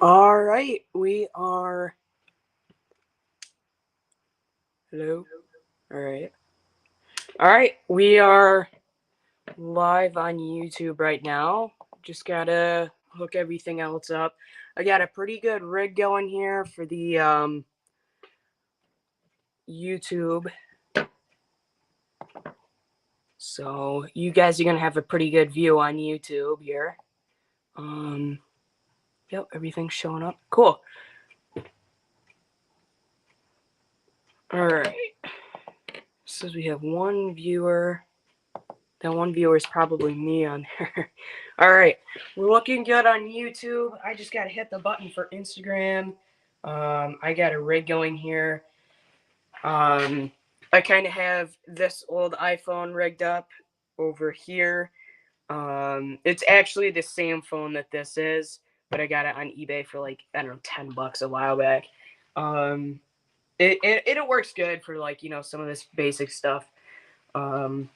All right, we are. Hello. All right. All right, we are live on YouTube right now. Just gotta hook everything else up. I got a pretty good rig going here for the YouTube, so you guys are gonna have a pretty good view on YouTube here. Um, yep, everything's showing up. Cool. All right. Says we have one viewer. That one viewer is probably me on there. All right, we're looking good on YouTube. I just gotta hit the button for Instagram. I got a rig going here. I kind of have this old iPhone rigged up over here. It's actually the same phone that this is, but I got it on eBay for like, I don't know, $10 a while back. Um, it works good for like, some of this basic stuff. Um,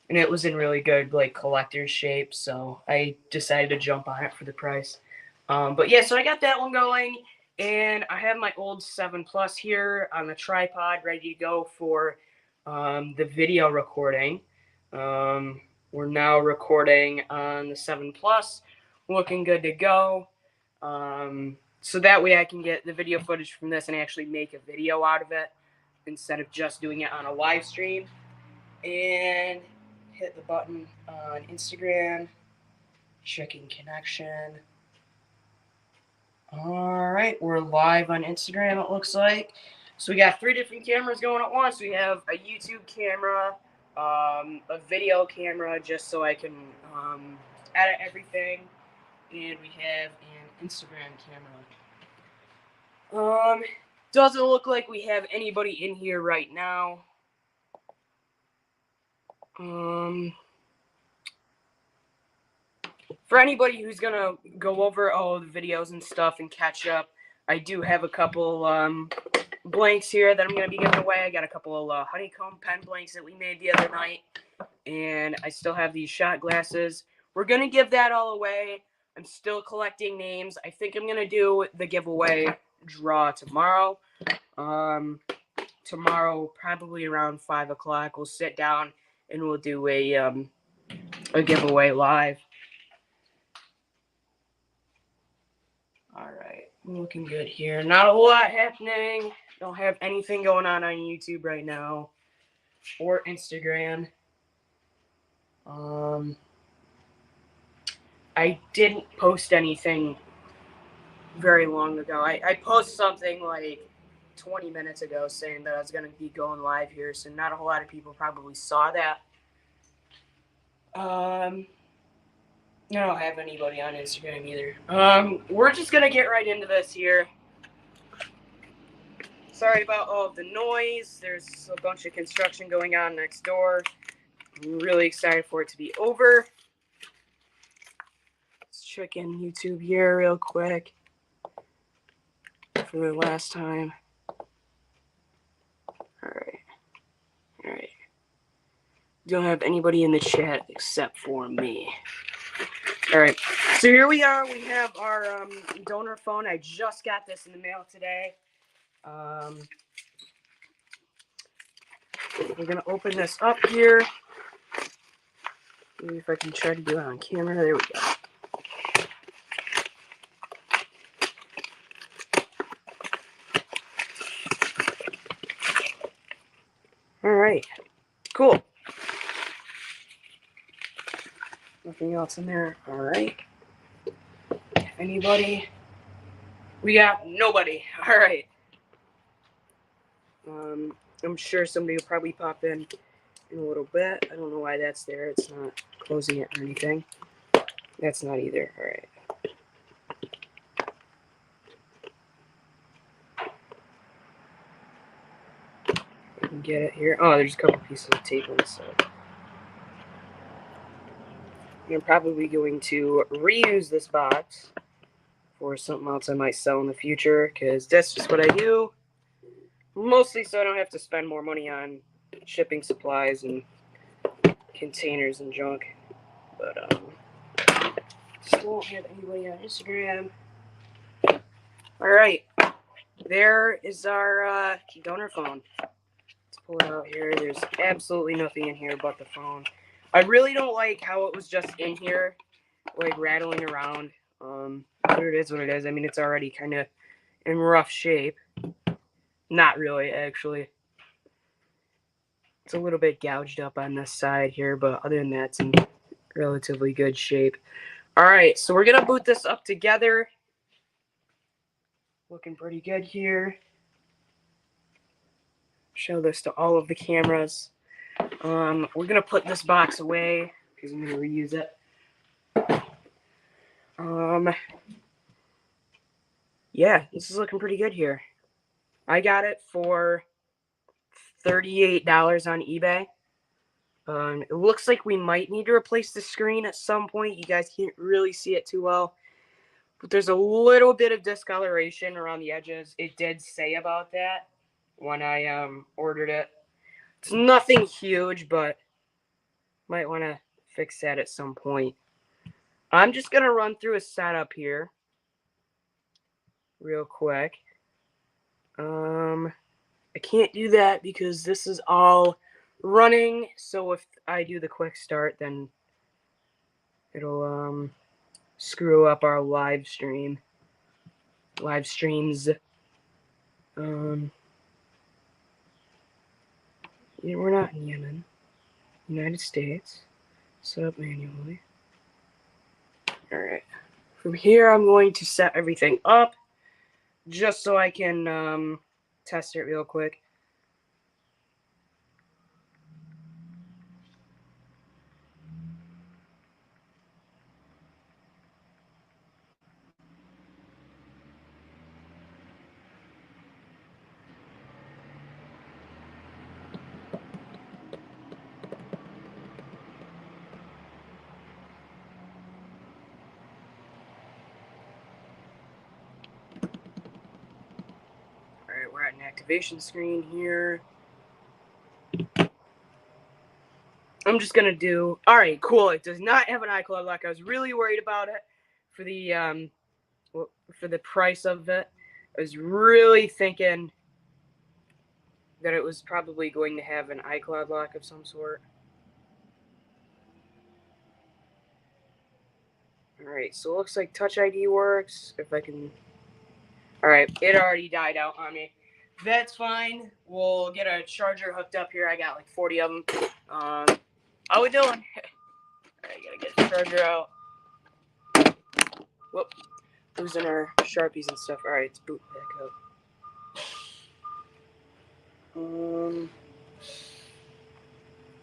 and it was in really good like collector's shape, so I decided to jump on it for the price. But yeah, so I got that one going, and I have my old 7 Plus here on the tripod, ready to go for the video recording. We're now recording on the 7 Plus, looking good to go. So that way I can get the video footage from this and actually make a video out of it instead of just doing it on a live stream. And hit the button on Instagram, checking connection. All right, we're live on Instagram, it looks like. So we got 3 different cameras going at once. We have a YouTube camera, a video camera, just so I can edit everything, and we have an Instagram camera. Doesn't look like we have anybody in here right now. For anybody who's gonna go over all the videos and stuff and catch up, I do have a couple blanks here that I'm gonna be giving away. I got a couple of honeycomb pen blanks that we made the other night, and I still have these shot glasses. We're gonna give that all away. I'm still collecting names. I think I'm gonna do the giveaway draw tomorrow. Tomorrow, probably around 5 o'clock, we'll sit down and we'll do a giveaway live. All right, looking good here. Not a whole lot happening. Don't have anything going on YouTube right now or Instagram. I didn't post anything very long ago. I posted something like 20 minutes ago saying that I was going to be going live here, so not a whole lot of people probably saw that. I don't have anybody on Instagram either. We're just going to get right into this here. Sorry about all of the noise. There's a bunch of construction going on next door. I'm really excited for it to be over. Let's check in YouTube here real quick for the last time. Alright. Alright. Don't have anybody in the chat except for me. Alright. So here we are. We have our donor phone. I just got this in the mail today. We're going to open this up here. Maybe if I can try to do it on camera. There we go. Alright. Cool. Nothing else in there. Alright. Anybody? We got nobody. Alright. I'm sure somebody will probably pop in a little bit. I don't know why that's there. It's not closing it or anything. That's not either. Alright. I can get it here. Oh, there's a couple pieces of tape on the side. I'm probably going to reuse this box for something else I might sell in the future, because that's just what I do. Mostly so I don't have to spend more money on shipping supplies and containers and junk. But still don't have anybody on Instagram. All right, there is our donor phone. Let's pull it out here. There's absolutely nothing in here but the phone. I really don't like how it was just in here, like rattling around. But it is what it is. I mean, it's already kind of in rough shape. Not really, actually. It's a little bit gouged up on this side here, but other than that, it's in relatively good shape. All right, so we're going to boot this up together. Looking pretty good here. Show this to all of the cameras. We're going to put this box away because I'm going to reuse it. Yeah, this is looking pretty good here. I got it for $38 on eBay. It looks like we might need to replace the screen at some point. You guys can't really see it too well, but there's a little bit of discoloration around the edges. It did say about that when I ordered it. It's nothing huge, but might want to fix that at some point. I'm just going to run through a setup here real quick. I can't do that because this is all running, so if I do the quick start, then it'll screw up our live streams. Yeah, we're not in Yemen. United States. Set up manually. Alright. From here, I'm going to set everything up just so I can test it real quick. Alright, we're at an activation screen here. I'm just gonna do. All right, cool. It does not have an iCloud lock. I was really worried about it for the price of it. I was really thinking that it was probably going to have an iCloud lock of some sort. All right, so it looks like Touch ID works. If I can. All right, it already died out on me. That's fine. We'll get a charger hooked up here. I got like 40 of them. How we doing? All right, gotta get the charger out. Whoop. Losing our Sharpies and stuff. All right, let's boot back up.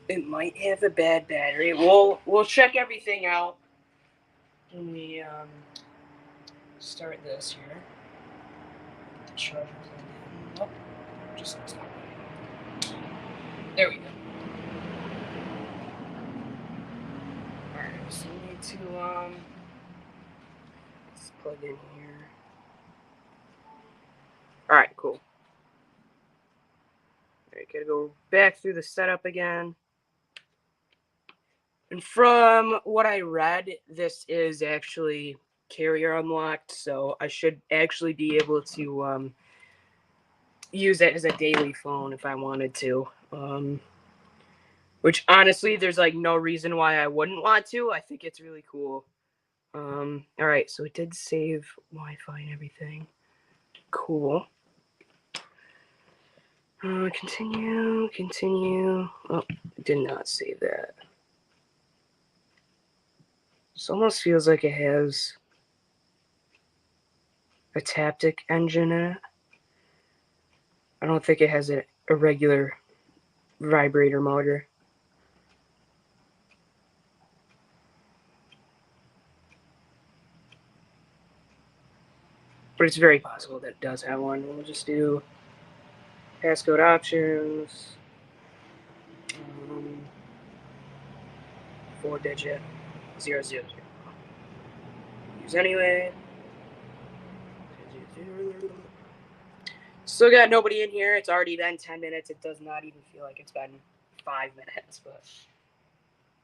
It might have a bad battery. We'll check everything out when we start this here. The charger plugged in. Oh, just there we go. All right, so we need to let's plug in here. All right, cool. All right, gotta go back through the setup again. And from what I read, this is actually carrier unlocked, so I should actually be able to use it as a daily phone if I wanted to. Which honestly, there's like no reason why I wouldn't want to. I think it's really cool. All right, so it did save Wi-Fi and everything. Cool. Continue. Oh, it did not save that. This almost feels like it has a Taptic engine in it. I don't think it has a regular vibrator motor. But it's very possible that it does have one. We'll just do passcode options. 4-digit 000. Use anyway. Still got nobody in here. It's already been 10 minutes. It does not even feel like it's been 5 minutes, but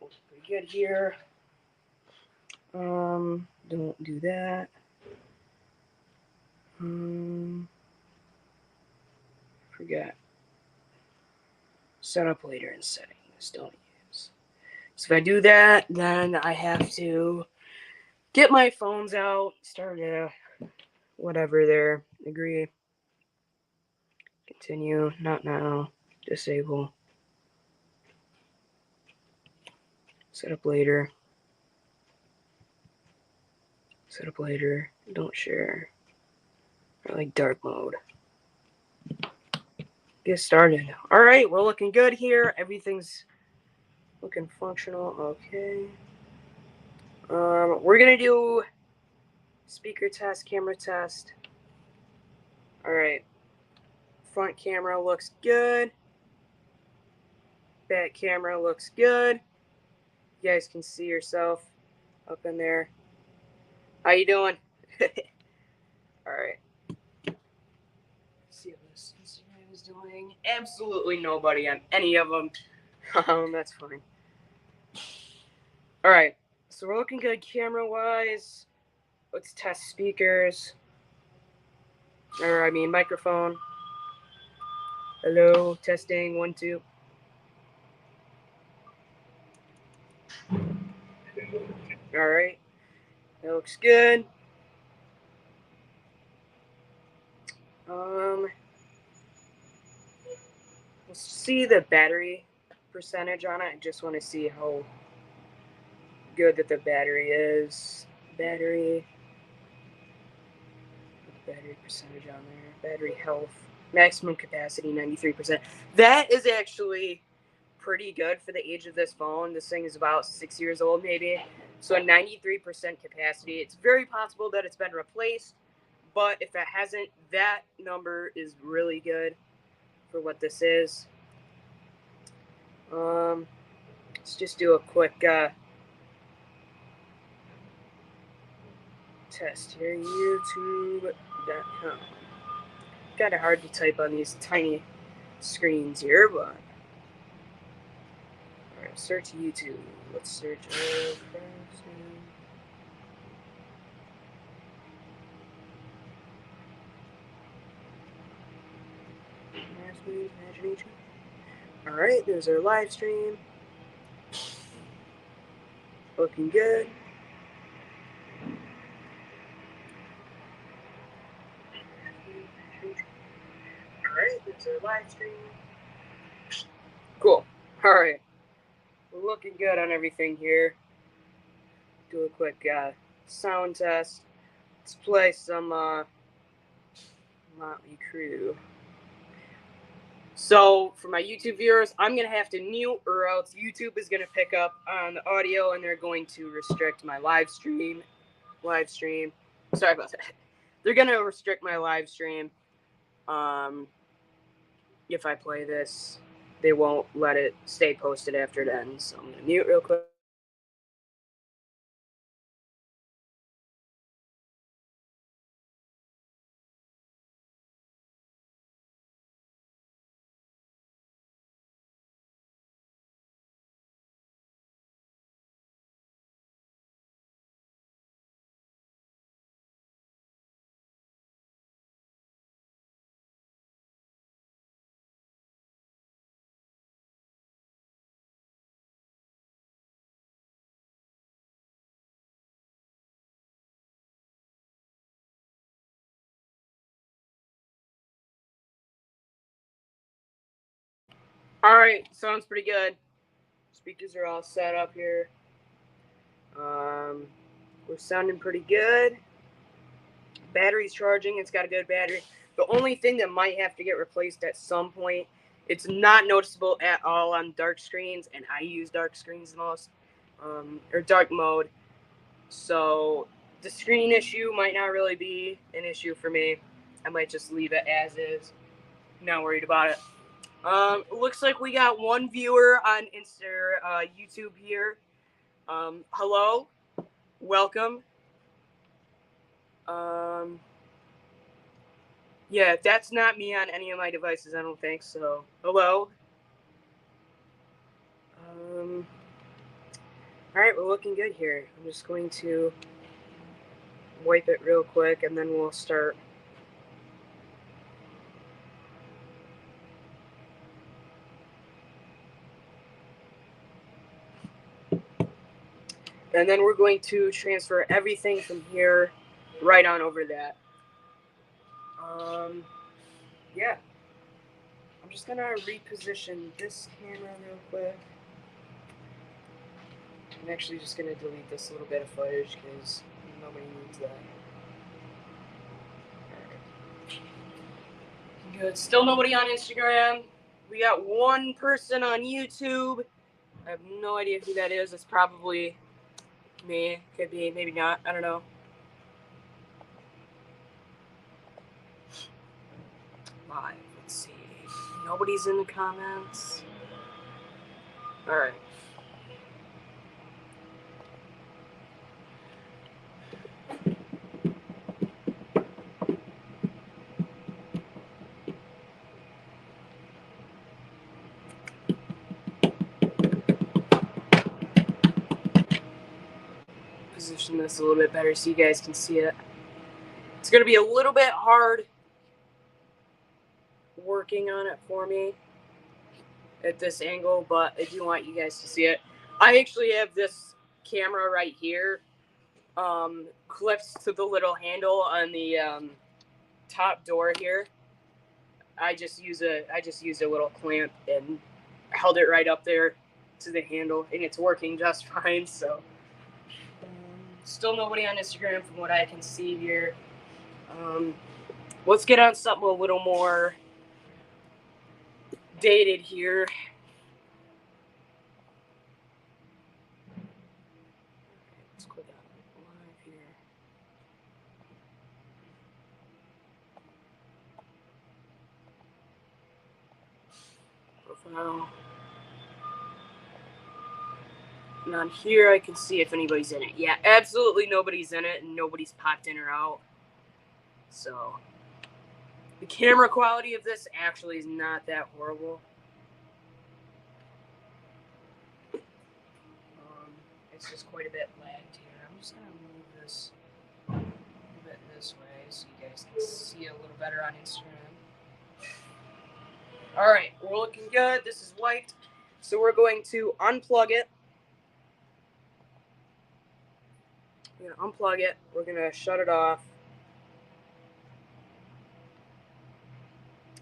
looks pretty good here. Don't do that. Forgot. Set up later in settings. Don't use. So if I do that, then I have to get my phones out, start whatever there. Agree. Continue. Not now. Disable. Set up later. Set up later. Don't share. I like dark mode. Get started. Alright, we're looking good here. Everything's looking functional. Okay. We're gonna do speaker test, camera test. Alright. Front camera looks good. Back camera looks good. You guys can see yourself up in there. How you doing? Alright. See what this Instagram is doing. Absolutely nobody on any of them. That's fine. Alright. So we're looking good camera-wise. Let's test speakers. Or, I mean, microphone. Hello, testing, 1, 2. Alright. That looks good. Let's see the battery percentage on it. I just want to see how good that the battery is. Battery percentage on there. Battery health. Maximum capacity, 93%. That is actually pretty good for the age of this phone. This thing is about 6 years old, maybe. So a 93% capacity. It's very possible that it's been replaced, but if it hasn't, that number is really good for what this is. Let's just do a quick test here. YouTube.com. Kind of hard to type on these tiny screens here, but alright, search YouTube. Let's search imagination. Alright, there's our live stream. Looking good. Alright, there's our live stream. Cool. Alright. We're looking good on everything here. Do a quick sound test. Let's play some Motley Crue. So, for my YouTube viewers, I'm going to have to mute or else YouTube is going to pick up on the audio and they're going to restrict my live stream. Sorry about that. They're going to restrict my live stream. If I play this, they won't let it stay posted after it ends. So, I'm going to mute real quick. Alright, sounds pretty good. Speakers are all set up here. We're sounding pretty good. Battery's charging. It's got a good battery. The only thing that might have to get replaced at some point, it's not noticeable at all on dark screens, and I use dark screens the most, or dark mode. So the screen issue might not really be an issue for me. I might just leave it as is. Not worried about it. Looks like we got one viewer on YouTube here. Hello, welcome. Yeah, that's not me on any of my devices, I don't think so. Hello. Alright, we're looking good here. I'm just going to wipe it real quick and then we'll start And then we're going to transfer everything from here right on over that. Yeah. I'm just gonna reposition this camera real quick. I'm actually just gonna delete this little bit of footage because nobody needs that. Alright. Good. Still nobody on Instagram. We got one person on YouTube. I have no idea who that is. It's probably me. Could be, maybe not. I don't know. Live. Let's see. Nobody's in the comments. Alright. Position this a little bit better so you guys can see it. It's going to be a little bit hard working on it for me at this angle, but I do want you guys to see it. I actually have this camera right here clipped to the little handle on the top door here. I just used a little clamp and held it right up there to the handle, and it's working just fine. So still nobody on Instagram from what I can see here. Let's get on something a little more dated here. Let's click on live here. Profile. And on here I can see if anybody's in it. Yeah, absolutely nobody's in it, and nobody's popped in or out. So the camera quality of this actually is not that horrible. It's just quite a bit lagged here. I'm just gonna move this a bit this way so you guys can see it a little better on Instagram. Alright, we're looking good. This is white. So we're going to unplug it. We're gonna unplug it. We're gonna shut it off.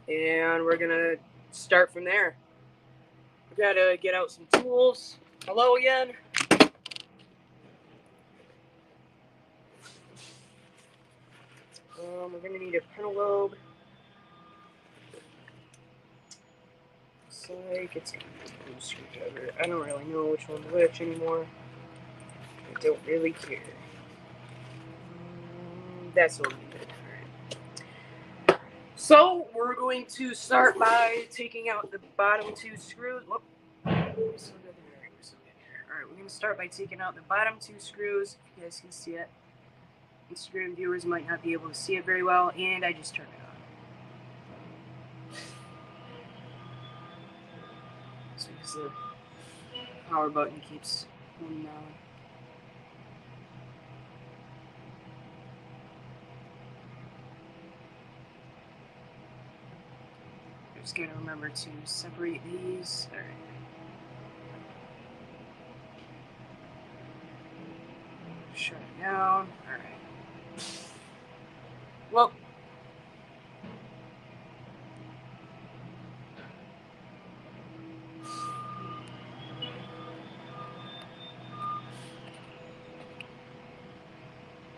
And we're gonna start from there. We gotta get out some tools. Hello again. We're gonna need a pentalobe. Looks like it's gonna be a screwdriver. I don't really know which one's which anymore. I don't really care. That's what we did. Alright. So we're going to start by taking out the bottom two screws. Whoop. We're still good there. We're still good here. Alright, we're gonna start by taking out the bottom two screws. If you guys can see it. Instagram viewers might not be able to see it very well, and I just turned it on. So because the power button keeps going down. Just gotta remember to separate these. Alright. Shut it down. Alright. Well,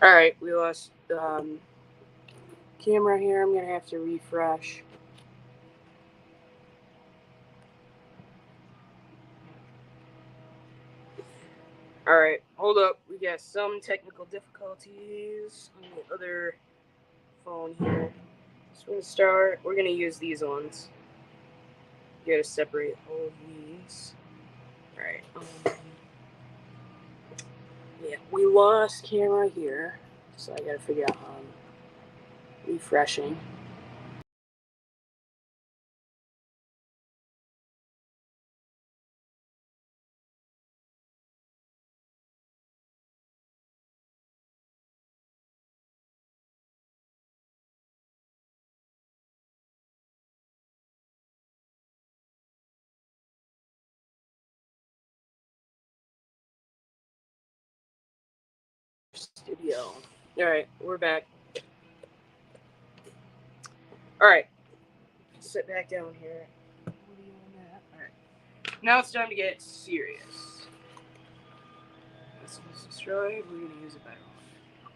alright, we lost camera here. I'm gonna have to refresh. Alright, hold up. We got some technical difficulties on the other phone here. So we're gonna start. We're gonna use these ones. You gotta separate all of these. Alright. Yeah, we lost camera here. So I gotta figure out how I'm refreshing. Studio. Alright, we're back. Alright. Sit back down here. What are you on that? Alright. Now it's time to get serious. This was destroyed. We're gonna use a better one.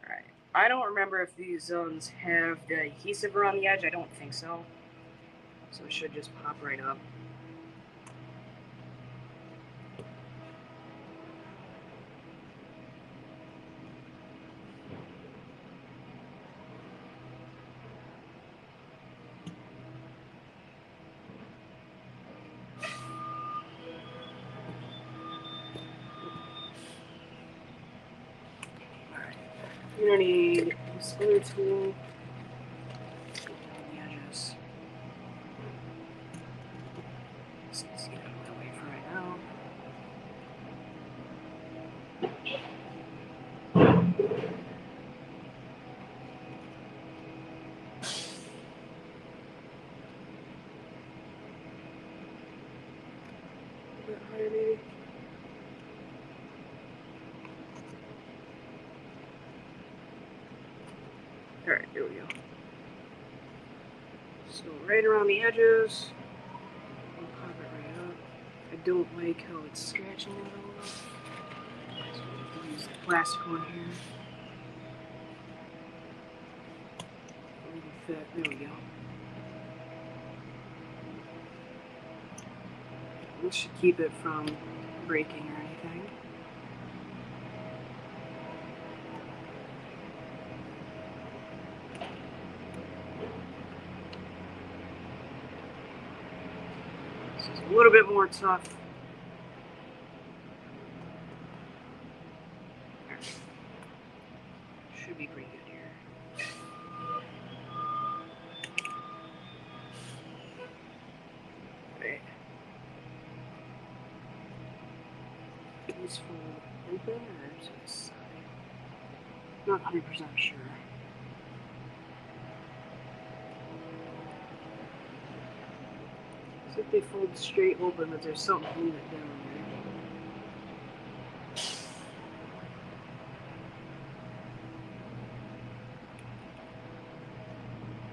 Alright. I don't remember if these zones have the adhesive around the edge. I don't think so. So it should just pop right up. You're gonna need a square tool. The edges. Let's get out of the way for right now. A bit higher, maybe. Alright, there we go. So right around the edges, we'll pop it right up. I don't like how it's scratching it all up. So we'll use the plastic one here. It'll fit. There we go. This should keep it from breaking or anything. This is a little bit more tough. Should be pretty good here. Right. These fold open or to the side? Not 100% sure. It's like they fold straight open, but there's something holding it down there.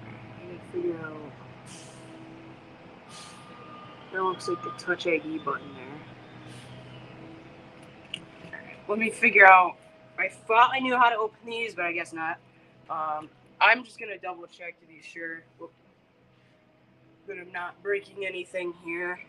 I gotta figure out. That looks like the Touch ID button there. Let me figure out. I thought I knew how to open these, but I guess not. I'm just gonna double check to be sure that I'm not breaking anything here.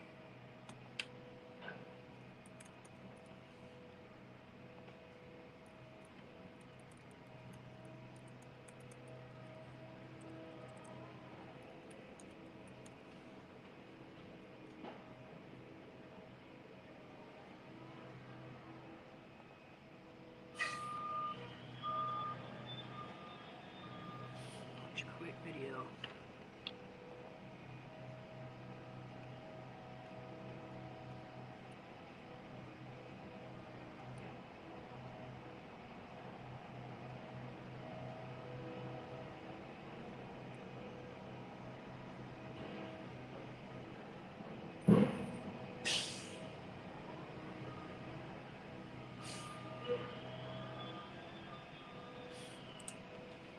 Quick video.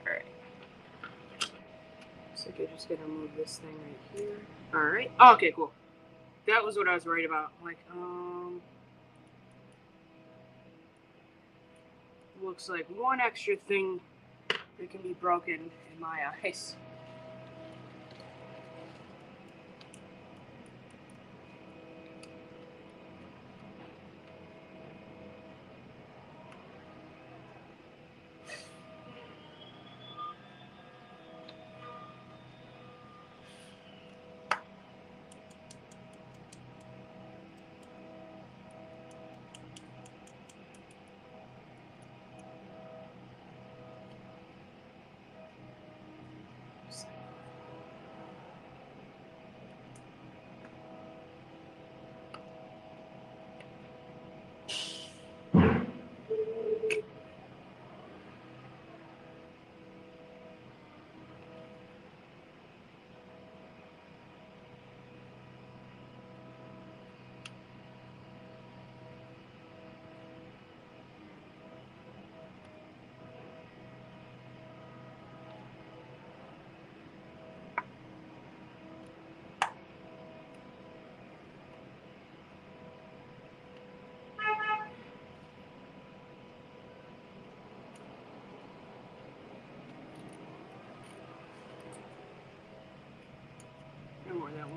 Alright. Looks like I just gotta remove this thing right here. Alright. Oh, okay, cool. That was what I was worried about. Like, looks like one extra thing that can be broken in my eyes.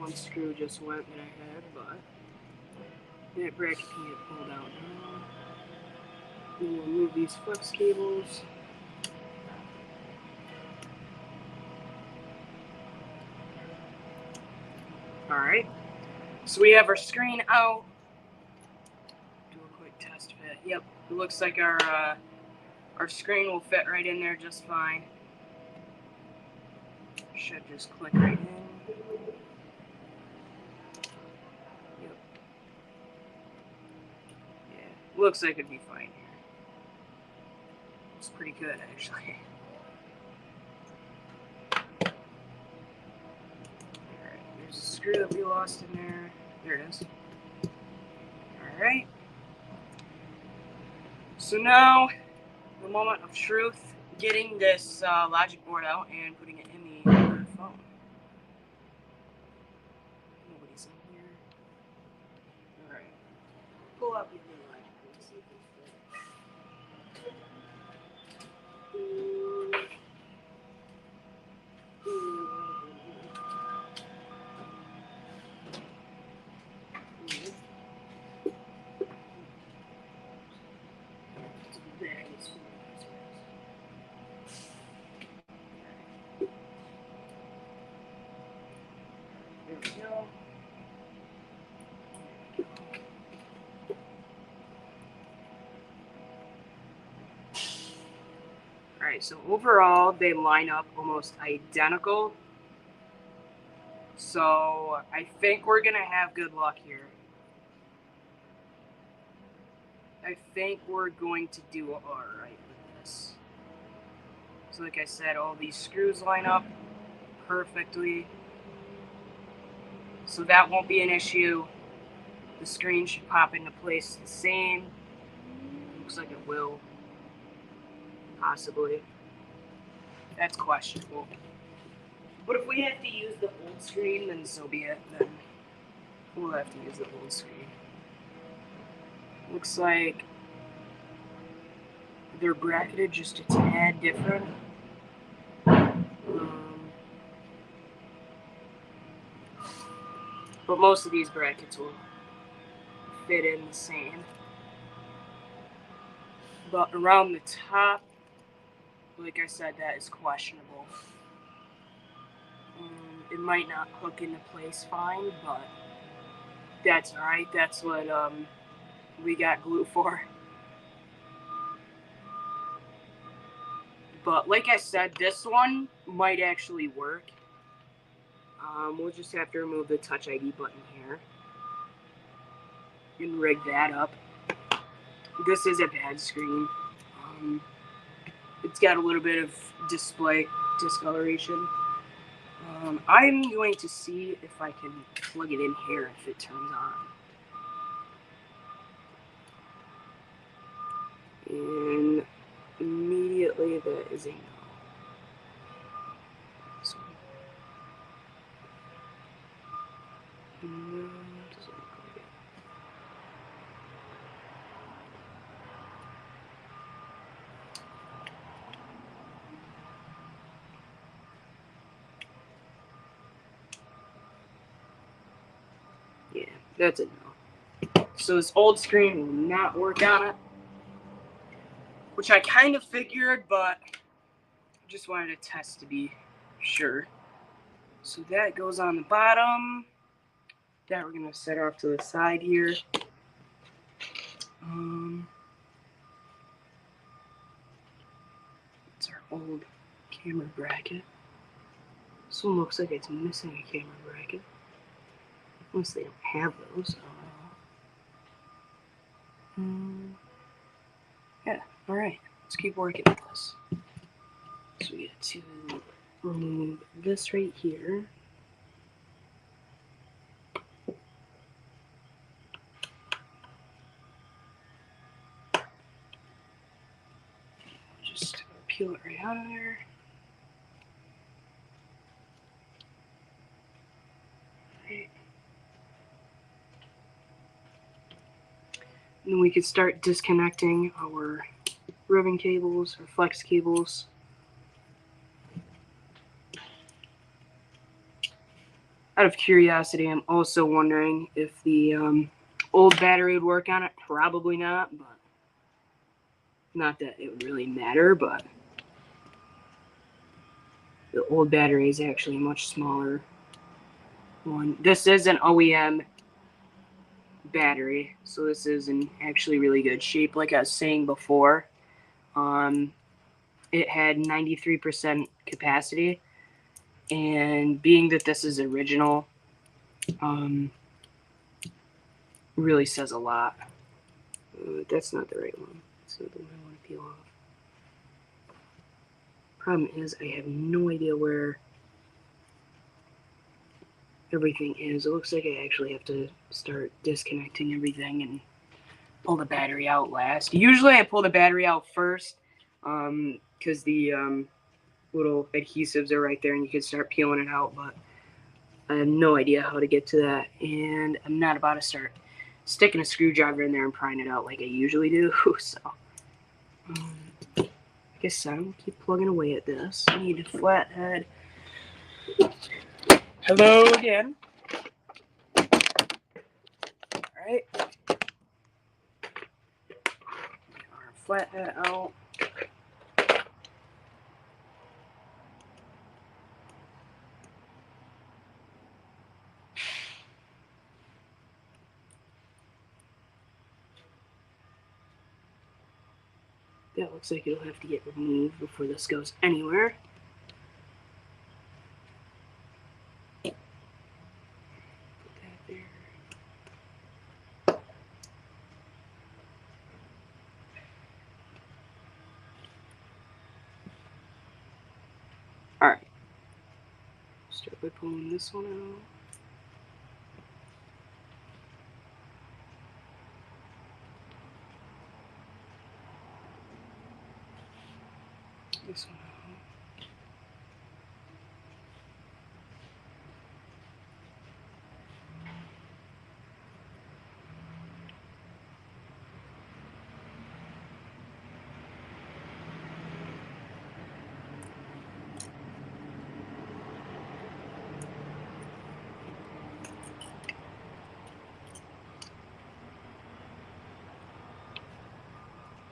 one screw just went that I had, but that bracket can get pulled out now. We'll remove these flex cables. Alright, so we have our screen out. Do a quick test fit. Yep, it looks like our screen will fit right in there just fine. Should just click right in. Yep. Yeah, looks like it'd be fine here. It's pretty good, actually. Alright, there's a screw that we lost in there. There it is. Alright. So now, the moment of truth, getting this logic board out and putting it in the other phone. Nobody's in here. Alright. Pull out the other logic board, see if it's fit. There we go. Alright, so overall they line up almost identical. So I think we're gonna have good luck here. I think we're going to do alright with this. So like I said, all these screws line up perfectly. So that won't be an issue. The screen should pop into place the same. Looks like it will. Possibly. That's questionable. But if we have to use the old screen, then so be it. Then we'll have to use the old screen. Looks like they're bracketed just a tad different. But most of these brackets will fit in the same. But around the top, like I said, that is questionable. It might not hook into place fine, but that's alright. That's what we got glue for. But like I said, this one might actually work. We'll just have to remove the Touch ID button here and rig that up. This is a bad screen. It's got a little bit of display discoloration. I'm going to see if I can plug it in here if it turns on. And immediately that is a no. So, no, doesn't look like it. Yeah, that's a no. So this old screen will not work on it, which I kind of figured, but just wanted to test to be sure. So that goes on the bottom. That we're gonna set off to the side here. It's our old camera bracket. This one looks like it's missing a camera bracket. Unless they don't have those. Yeah, alright. Let's keep working with this. So we get to remove this right here. Just peel it right out of there. Right. And then we could start disconnecting our ribbon cables or flex cables. Out of curiosity, I'm also wondering if the old battery would work on it. Probably not, but not that it would really matter, but the old battery is actually a much smaller one. This is an OEM battery, so this is in actually really good shape. Like I was saying before, it had 93% capacity, and being that this is original, really says a lot. That's not the right one. So the one I want to peel off. Problem is, I have no idea where everything is. It looks like I actually have to start disconnecting everything and pull the battery out last. Usually I pull the battery out first, because the little adhesives are right there and you can start peeling it out, but I have no idea how to get to that, and I'm not about to start sticking a screwdriver in there and prying it out like I usually do. So I guess I'm keep plugging away at this. I need a flathead. Hello again. Alright. Our flathead out. That looks like it'll have to get removed before this goes anywhere. Put that there. Alright. Start by pulling this one out. This one out.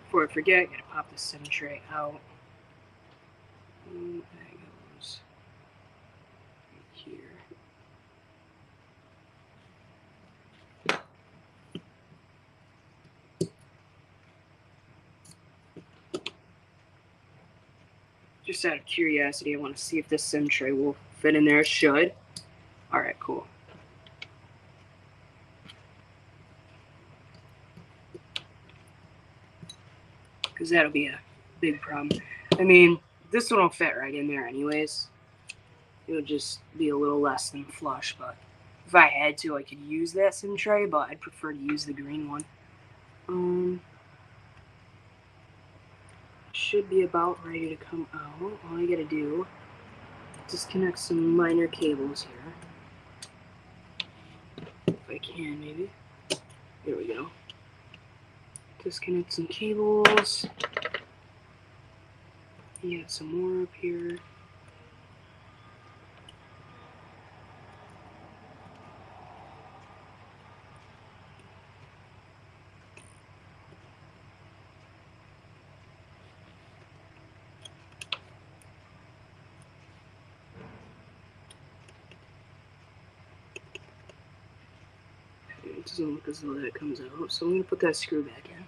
Before I forget, I gotta pop this SIM tray out. And that goes right here. Just out of curiosity, I want to see if this SIM tray will fit in there. It should. Alright, cool. Because that'll be a big problem. I mean, this one will fit right in there anyways. It'll just be a little less than flush, but if I had to, I could use that SIM tray, but I'd prefer to use the green one. Should be about ready to come out. All I gotta do is disconnect some minor cables here. If I can, maybe. There we go. Disconnect some cables. You got some more up here. It doesn't look as though that comes out, so I'm going to put that screw back in.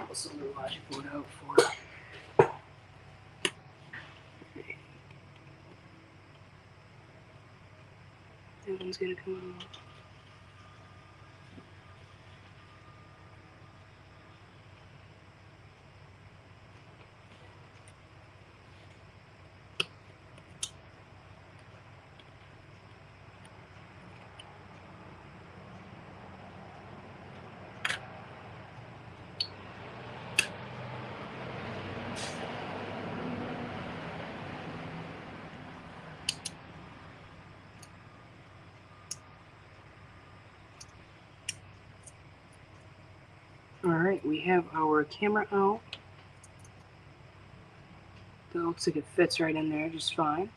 Also, the logic board out for it. That one's going to come out. Alright, we have our camera out. That looks like it fits right in there just fine.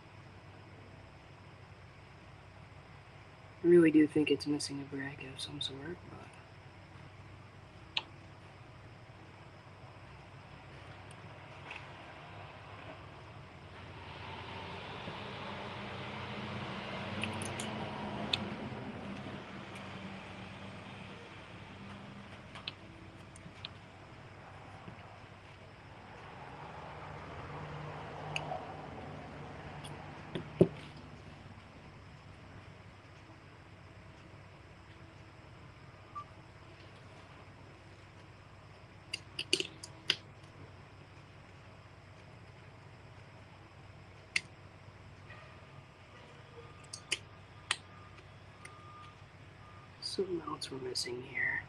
I really do think it's missing a bracket of some sort, but something else we're missing here.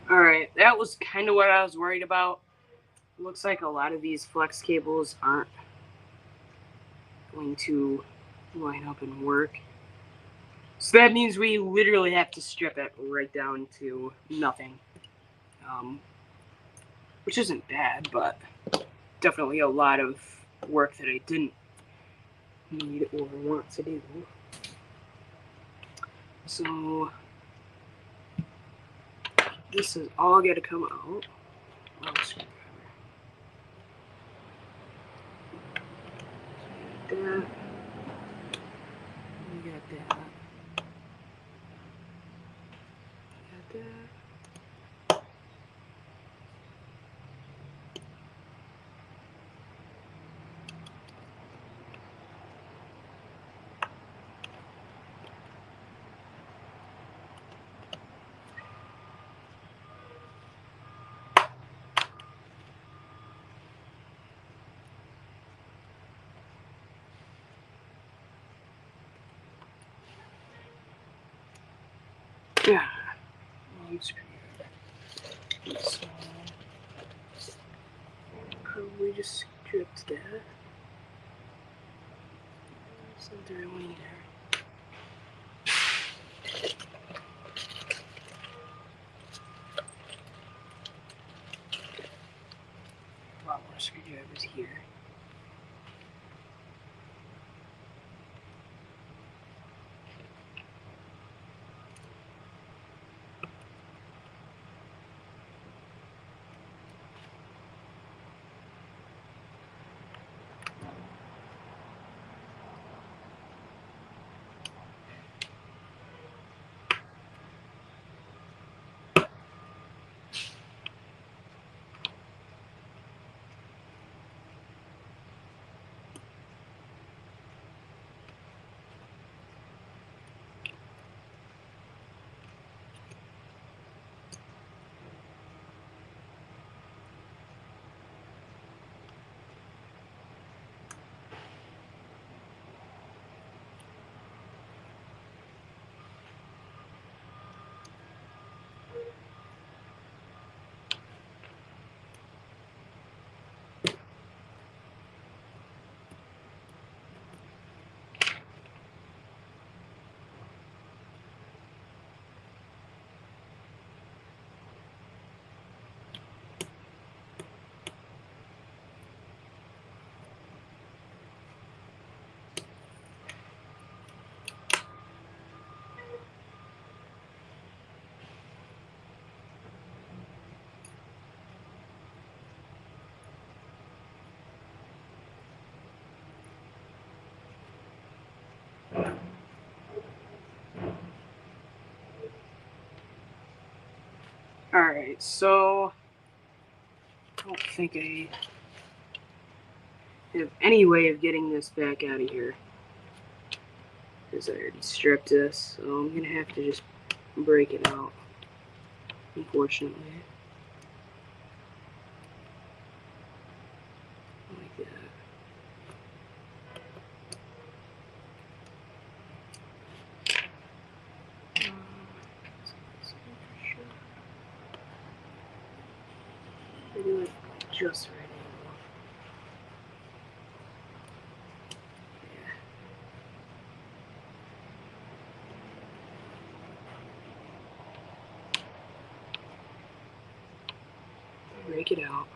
Alright, that was kind of what I was worried about. Looks like a lot of these flex cables aren't going to line up and work. So that means we literally have to strip it right down to nothing. which isn't bad, but definitely a lot of work that I didn't need or want to do. So this is all got to come out. That. We got that. Got that. Yeah. So, probably just stripped that. Something I want there. A lot more screwdrivers here. Alright, so I don't think I have any way of getting this back out of here, because I already stripped this, so I'm going to have to just break it out, unfortunately. Like that. I do it just right angle. Yeah. Break it out.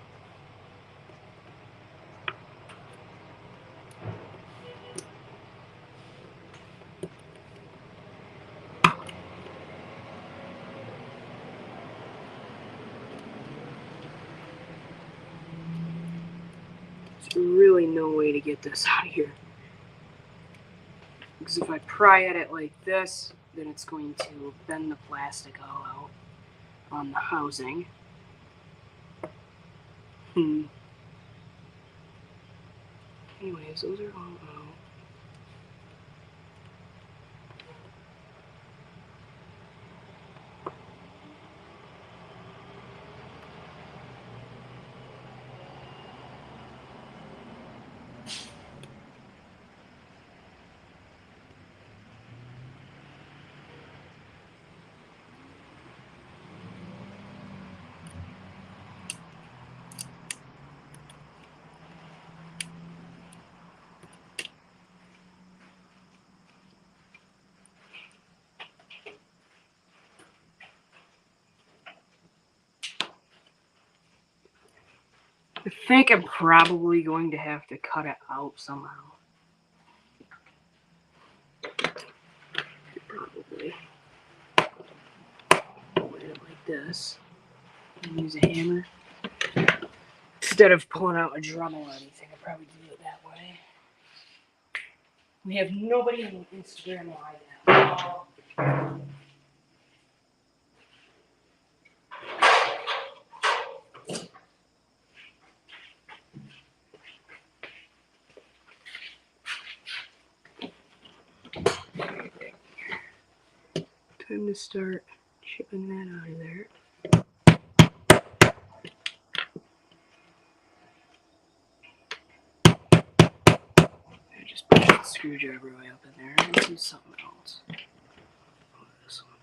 There's really no way to get this out of here. Because if I pry at it like this, then it's going to bend the plastic all out on the housing. Anyways, those are all out. I think I'm probably going to have to cut it out somehow. Probably. Put it like this. And use a hammer. Instead of pulling out a Dremel or anything, I'll probably do it that way. We have nobody on Instagram live now. Time to start chipping that out of there. I just push the screwdriver way up in there and do something else. This one.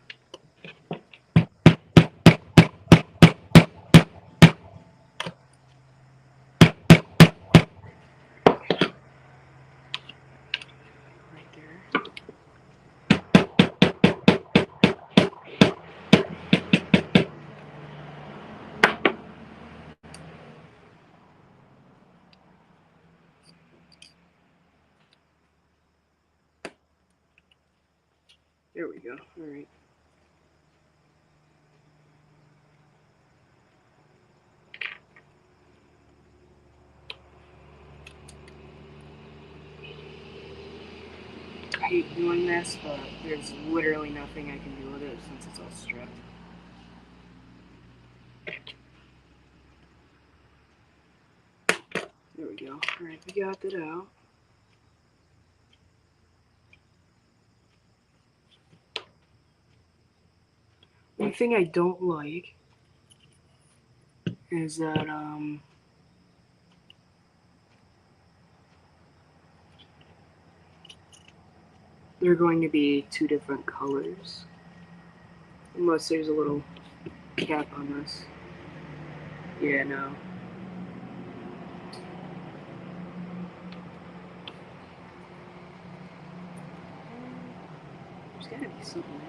Right there. There we go. All right. I hate doing this, but there's literally nothing I can do with it since it's all stripped. There we go. Alright, we got that out. One thing I don't like is that, they're going to be two different colors. Unless there's a little cap on this. Yeah, no. There's gotta be something there.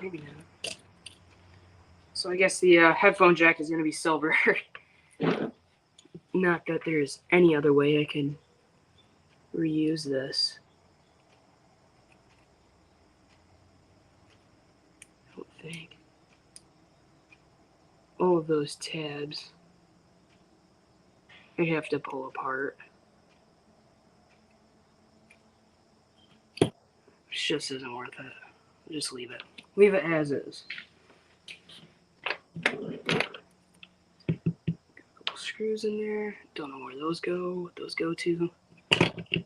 Maybe not. So I guess the headphone jack is gonna be silver. Not that there's any other way I can reuse this. I don't think. All of those tabs I have to pull apart. It just isn't worth it. Just leave it. Leave it as is. Got a couple screws in there. Don't know where those go, what those go to. Alright.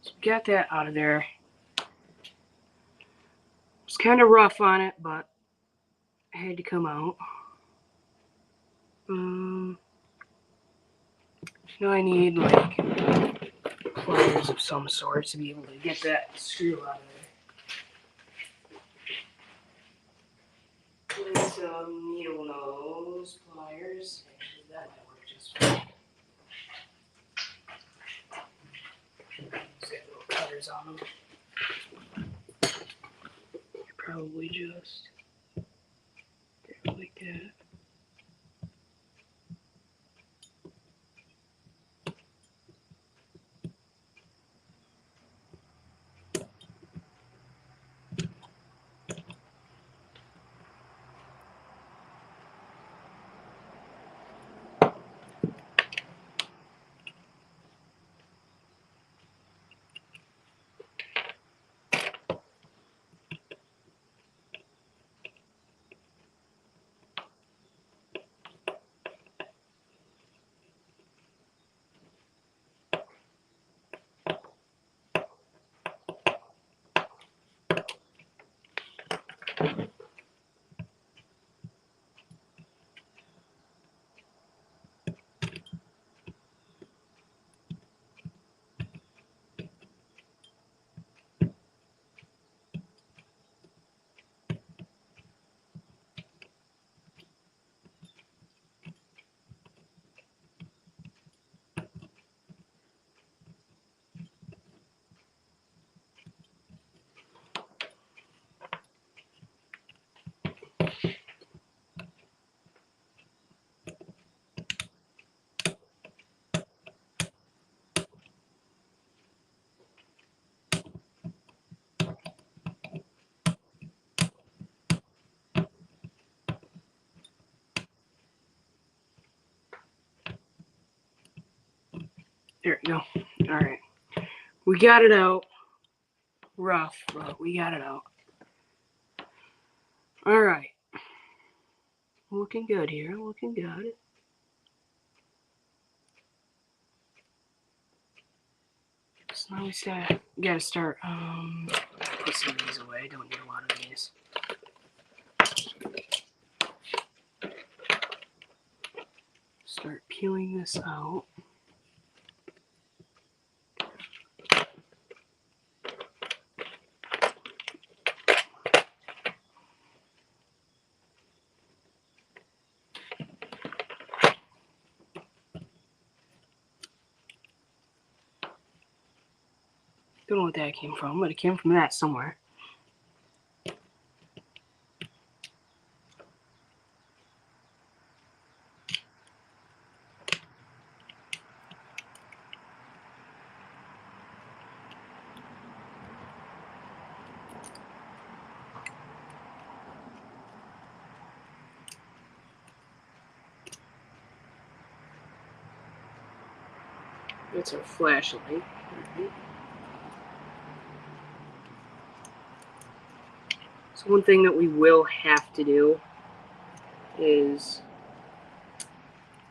So we got that out of there. It's kind of rough on it, but it had to come out. Now I need like pliers of some sort to be able to get that screw out of there. With some needle nose pliers. Actually, that might work just fine. It's got little cutters on them. Probably just there like that. There we go. All right. We got it out. Rough, but we got it out. All right. Looking good here. Looking good. So now we gotta start. Put some of these away. Don't need a lot of these. Start peeling this out. Don't know what that came from, but it came from that somewhere. It's our flashlight. Right. So one thing that we will have to do is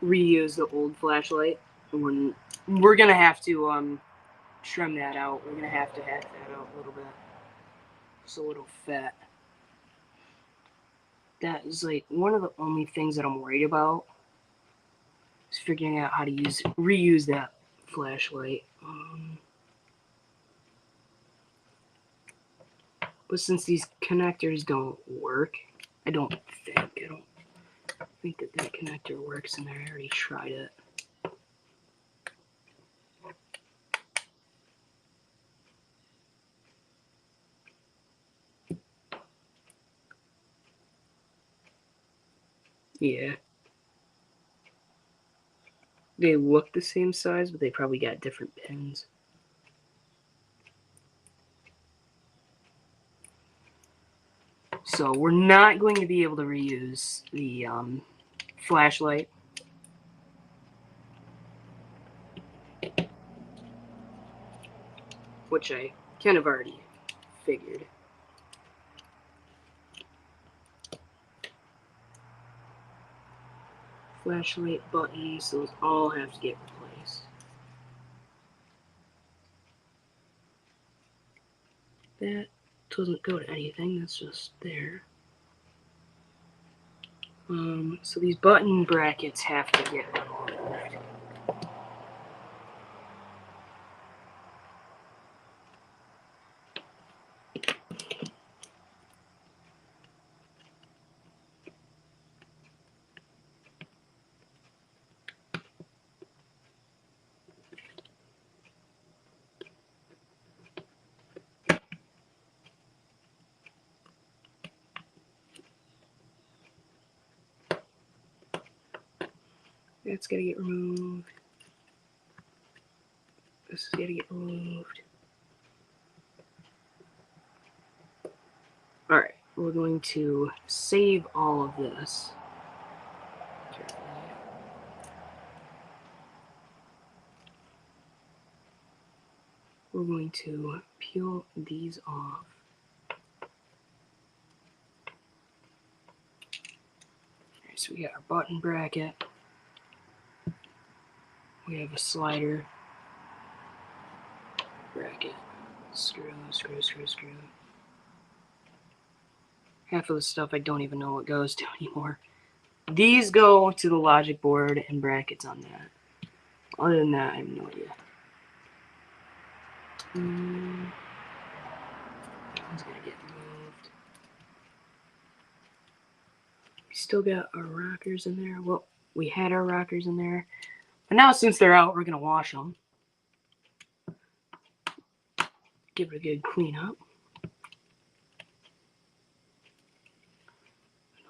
reuse the old flashlight. When we're gonna have to trim that out. We're gonna have to hack that out a little bit. It's a little fat. That is like one of the only things that I'm worried about. Is figuring out how to reuse that flashlight. But since these connectors don't work, I don't think that the connector works in there. I already tried it. Yeah. They look the same size, but they probably got different pins. So we're not going to be able to reuse the flashlight. Which I kind of already figured. Flashlight buttons, those all have to get replaced. That doesn't go to anything, that's just there. So these button brackets have to get removed. That's gotta get removed. This is gotta get removed. Alright, we're going to save all of this. We're going to peel these off. Alright, so we got our button bracket. We have a slider. Bracket. Screw. Half of the stuff I don't even know what goes to anymore. These go to the logic board and brackets on that. Other than that, I have no idea. That one's gonna get removed. We still got our rockers in there. Well, we had our rockers in there. But now since they're out, we're gonna wash them. Give it a good clean up.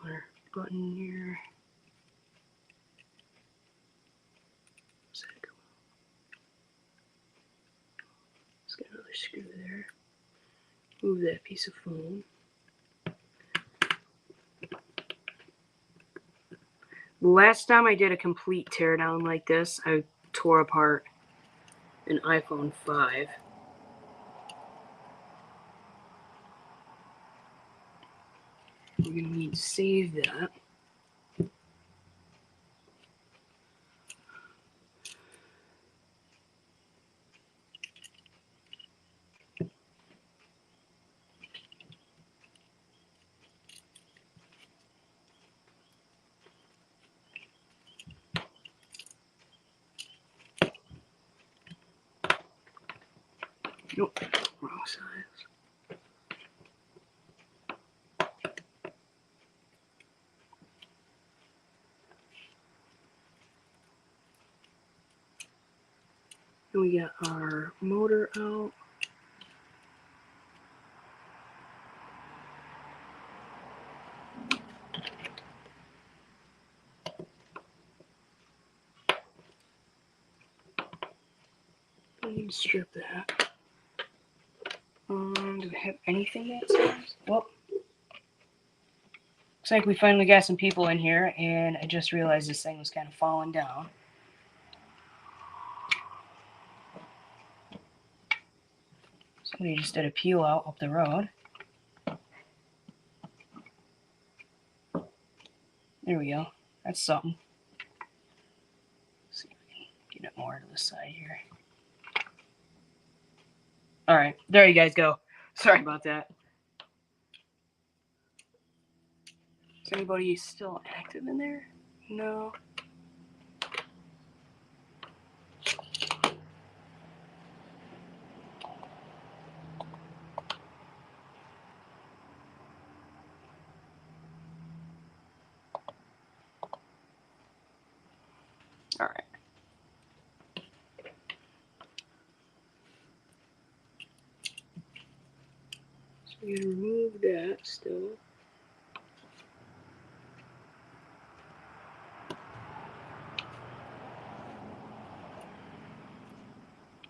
Another button here. Let's get another screw there. Move that piece of foam. The last time I did a complete teardown like this, I tore apart an iPhone 5. We're going to need to save that. Nope, wrong size. And we got our motor out. I need to strip that. Do we have anything that size? Well, looks like we finally got some people in here, and I just realized this thing was kind of falling down. Somebody just did a peel out up the road. There we go. That's something. Let's see if we can get it more to the side here. Alright, there you guys go. Sorry about that. Is anybody still active in there? No. Alright. So we're going to remove that still.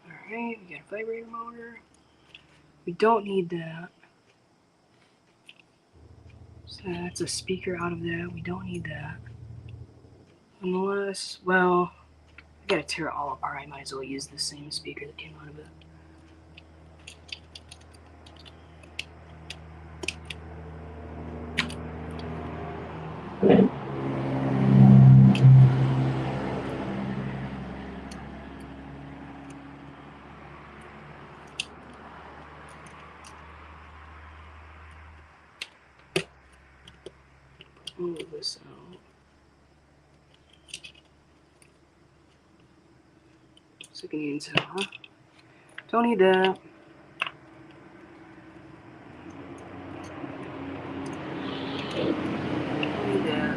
Alright, we got a vibrator motor. We don't need that. So that's a speaker out of that. We don't need that. Unless, well, I gotta tear it all apart. I might as well use the same speaker that came out of it. Move this out. Second antenna, huh? Don't need that. Don't need that.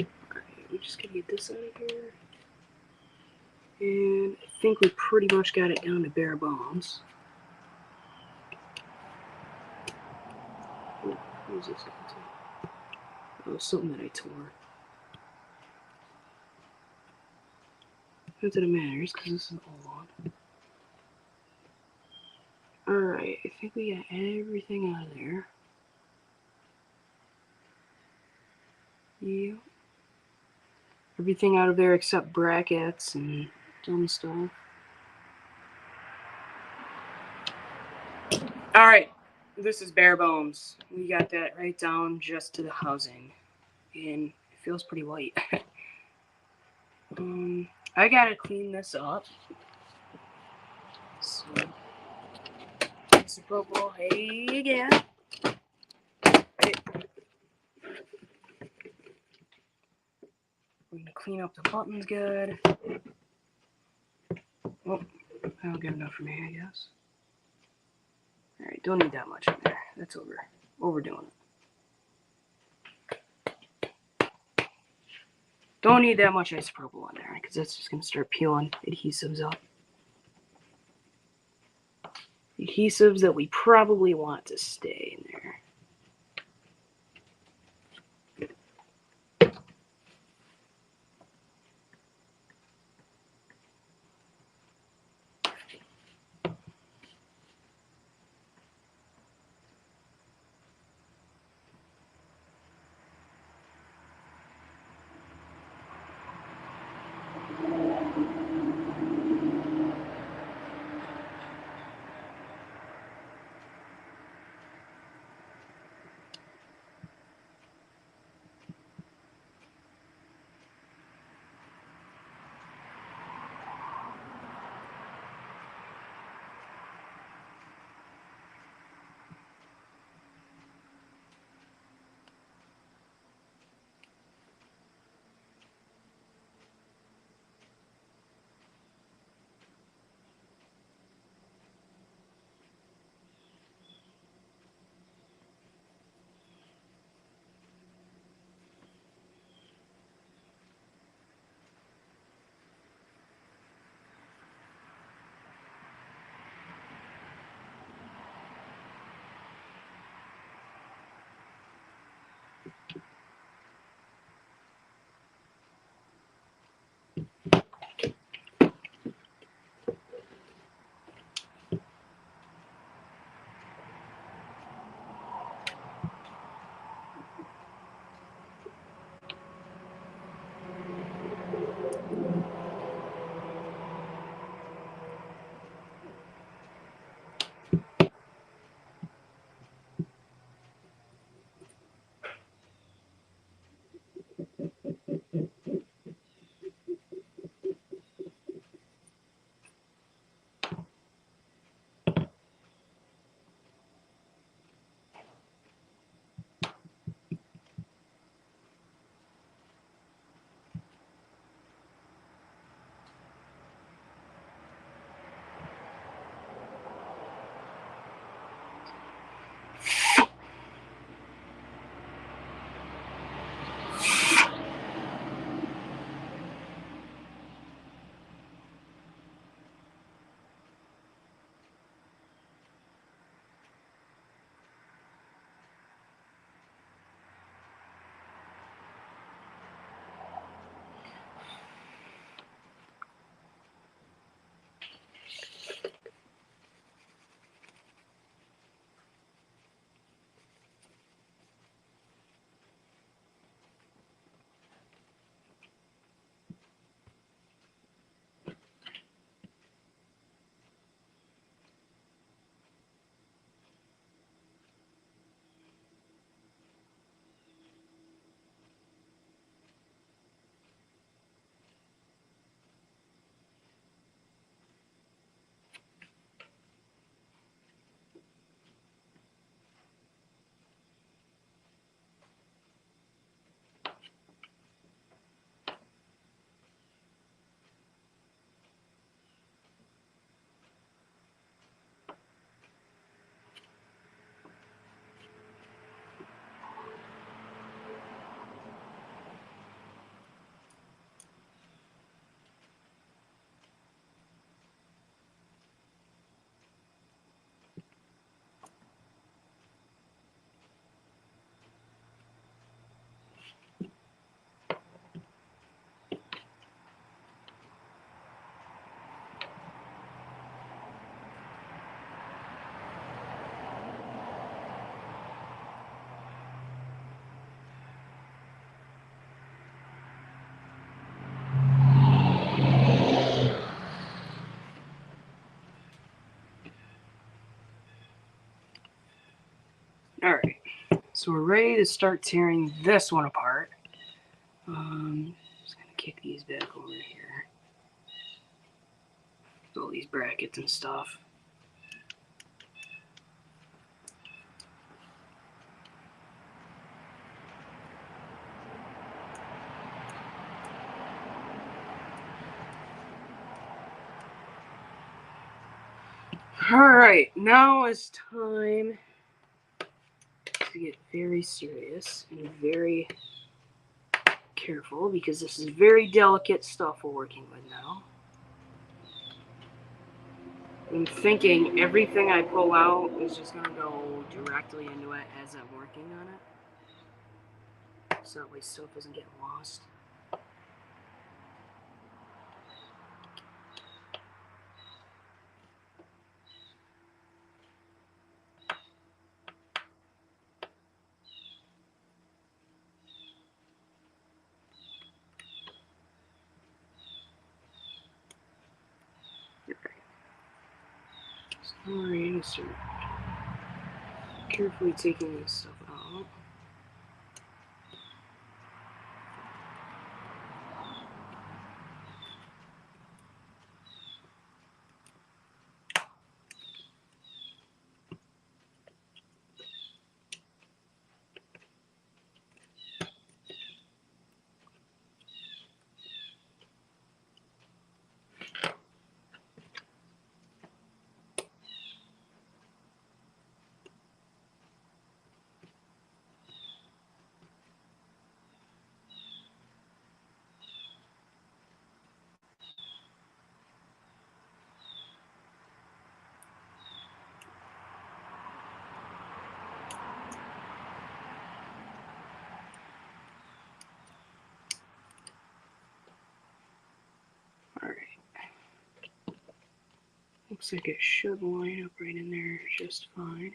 Alright, we just gotta get this out of here. And I think we pretty much got it down to bare bones. Oh, what was this? Oh, something that I tore. Not that it matters, because this is an old one. Alright, I think we got everything out of there. Yeah. Everything out of there except brackets and dumb stuff. Alright, this is bare bones. We got that right down just to the housing. And it feels pretty light. I gotta clean this up. So, isopropyl, hey again. Hey. We're gonna clean up the buttons good. Oh, that'll get enough for me, I guess. Alright, don't need that much in there. That's overdoing it. Don't need that much isopropyl in there, because that's just gonna start peeling adhesives up. Adhesives that we probably want to stay in there. So we're ready to start tearing this one apart. Just gonna kick these back over here. All these brackets and stuff. Alright, now it's time to get very serious and very careful because this is very delicate stuff we're working with now. I'm thinking everything I pull out is just going to go directly into it as I'm working on it. So that way stuff doesn't get lost. So I'm ready to start carefully taking this stuff out. Alright. Looks like it should line up right in there just fine.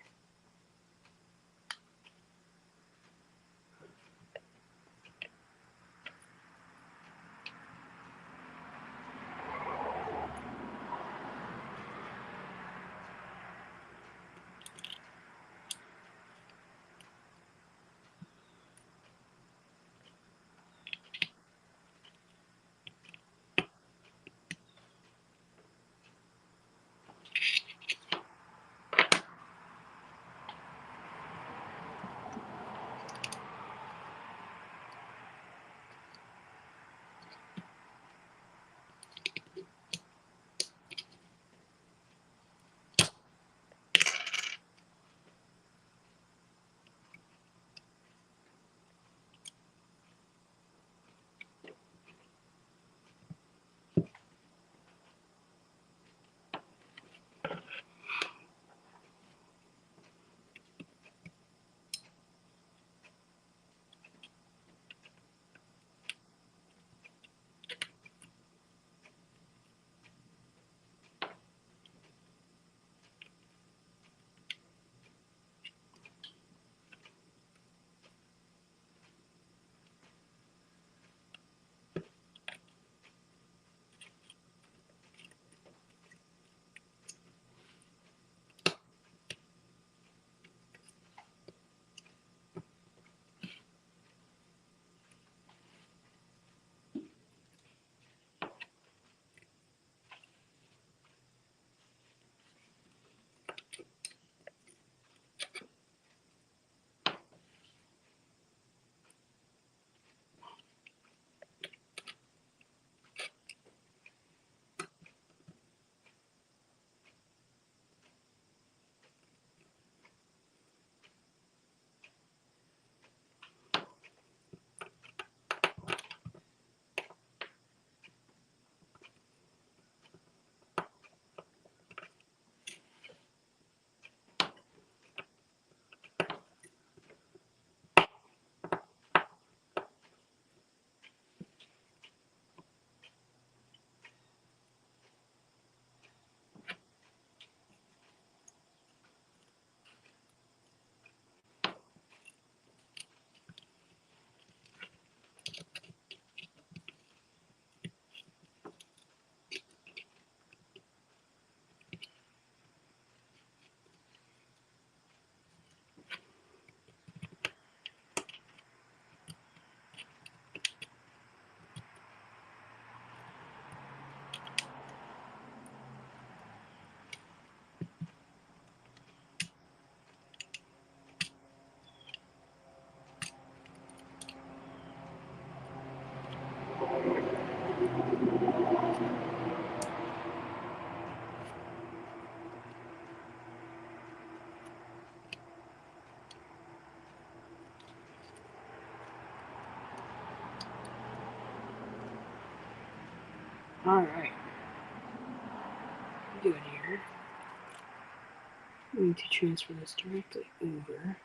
Alright. Good here. I'm going to transfer this directly over.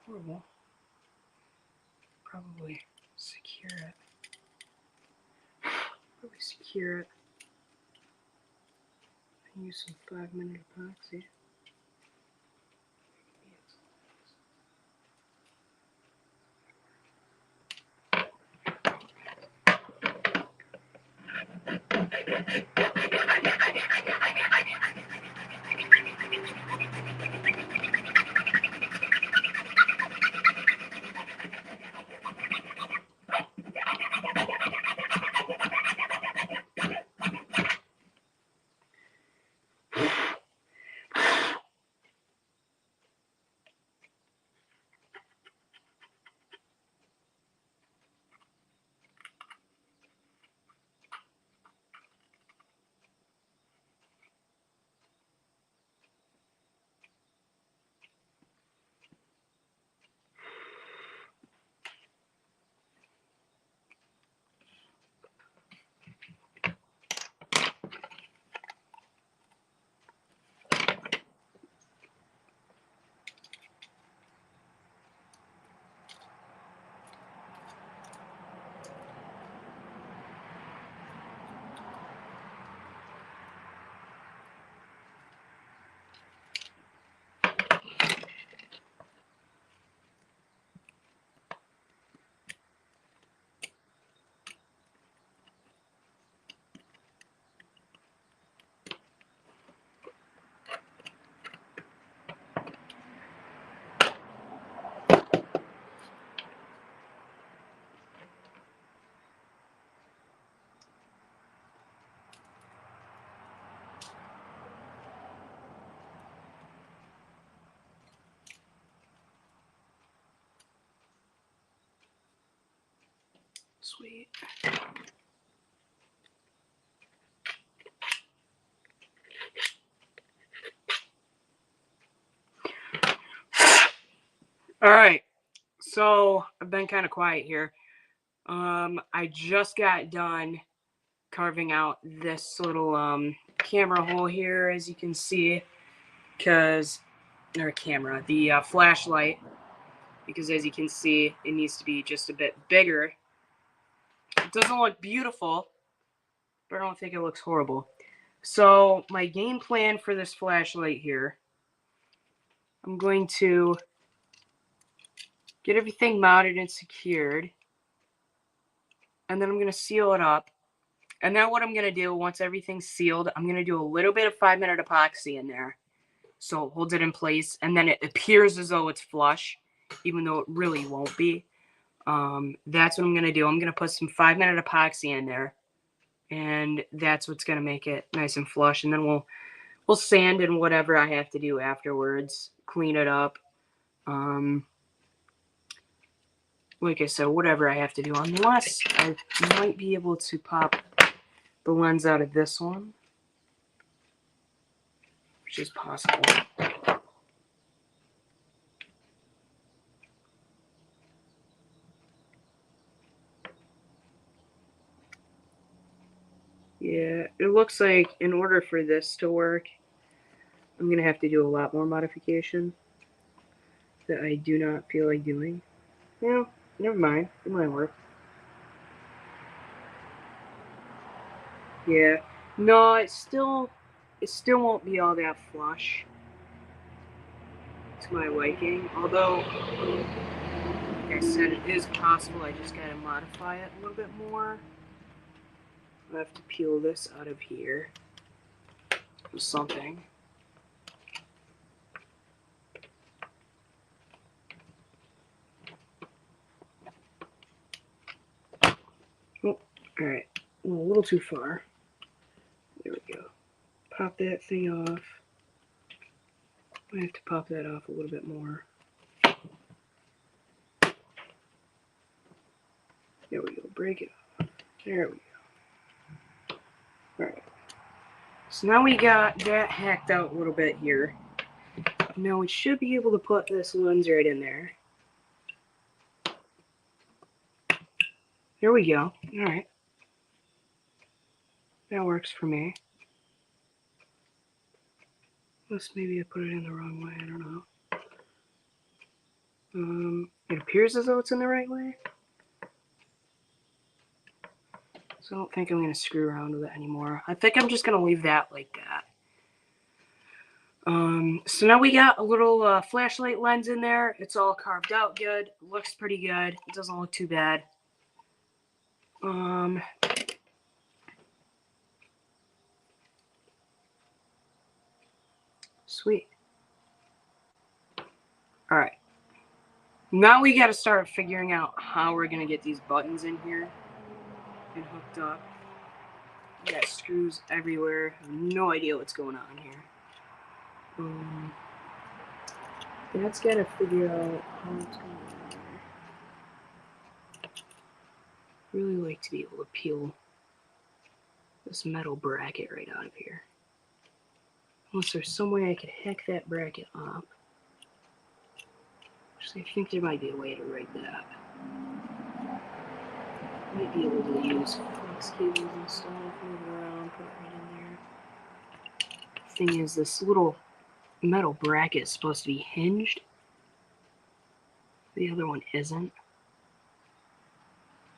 Horrible. Probably secure it. Use some 5-minute epoxy. Sweet. All right. So I've been kind of quiet here. I just got done carving out this little camera hole here, as you can see, the flashlight, because as you can see, it needs to be just a bit bigger. It doesn't look beautiful, but I don't think it looks horrible. So my game plan for this flashlight here, I'm going to get everything mounted and secured, and then I'm going to seal it up. And then what I'm going to do, once everything's sealed, I'm going to do a little bit of 5-minute epoxy in there, so it holds it in place, and then it appears as though it's flush, even though it really won't be. That's what I'm going to do. I'm going to put some 5-minute epoxy in there, and that's what's going to make it nice and flush. And then we'll sand and whatever I have to do afterwards, clean it up. Like I said, whatever I have to do, unless I might be able to pop the lens out of this one, which is possible. Yeah, it looks like in order for this to work, I'm going to have to do a lot more modification that I do not feel like doing. Yeah, never mind. It might work. Yeah. No, it still won't be all that flush to my liking. Although, like I said, it is possible. I just gotta modify it a little bit more. I have to peel this out of here or something. Oh, alright. A little too far. There we go. Pop that thing off. I have to pop that off a little bit more. There we go. Break it off. There we go. Alright. So now we got that hacked out a little bit here. Now we should be able to put this lens right in there. There we go. Alright. That works for me. Unless maybe I put it in the wrong way. I don't know. It appears as though it's in the right way. So I don't think I'm going to screw around with it anymore. I think I'm just going to leave that like that. So now we got a little flashlight lens in there. It's all carved out good. Looks pretty good. It doesn't look too bad. Sweet. Alright. Now we got to start figuring out how we're going to get these buttons in here and hooked up. We got screws everywhere. I have no idea what's going on here. That's got to figure out how it's going to work. Really like to be able to peel this metal bracket right out of here. Unless there's some way I could hack that bracket up. Actually, I think there might be a way to rig that. Might be able to use flex cables and stuff, move it around, put it right in there. Thing is, this little metal bracket is supposed to be hinged. The other one isn't.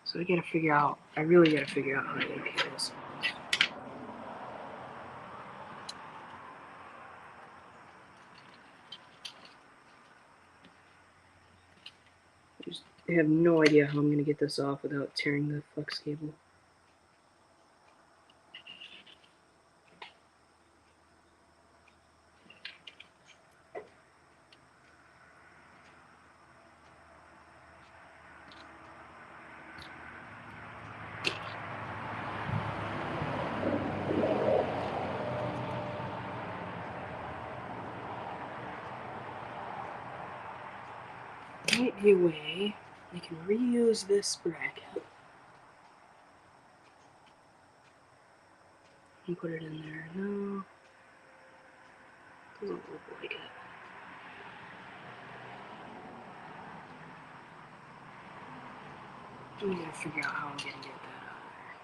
So I gotta figure out, I really gotta figure out how to peel this off. I have no idea how I'm gonna get this off without tearing the flex cable. Might be a way I can reuse this bracket and put it in there. No, doesn't look like it. I'm gonna figure out how I'm gonna get that out of there.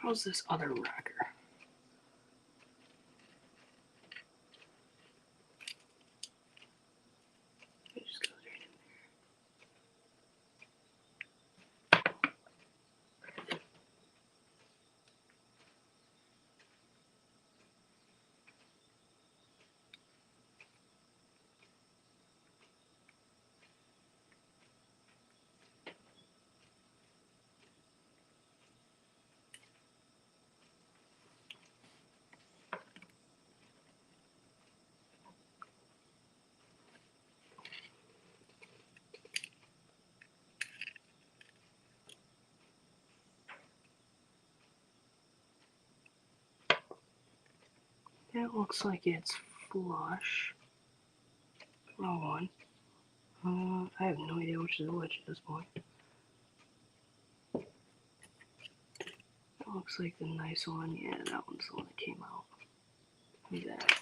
How's this other rocker? It just goes right in there. That looks like it's flush. Wrong one. I have no idea which is which at this point. That looks like the nice one. Yeah, that one's the one that came out. Look at that.